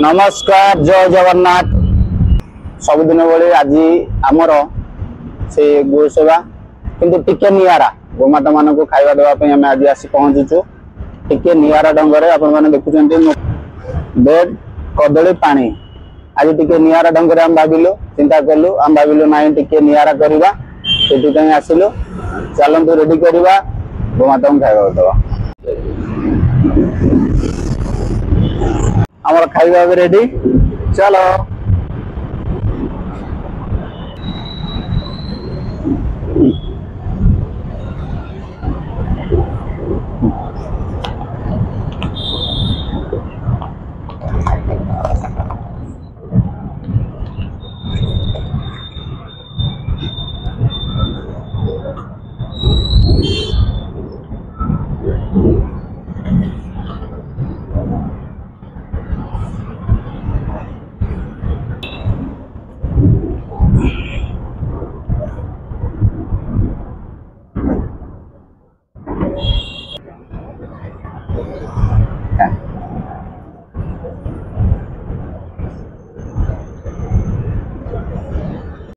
नमस्कार जय जगन्नाथ सबुदिन भाई आज आमर से गो सेवा किंतु टिके नियारा गोमाता मान को खाଇବା देवाई आम आज आसी पहुंचुचु टिके नियारा डंगरे आपण देखुं बेड कदली पानी आज टिके नियारा डंगरे आम भाविलु चिंता कलु आम भाविलु ना टिके नियारा करवा से आसिलु चलतु रेडी करवा गोमाता को खाଇବା देवा हमारा खाଇବା भी रेडी चलो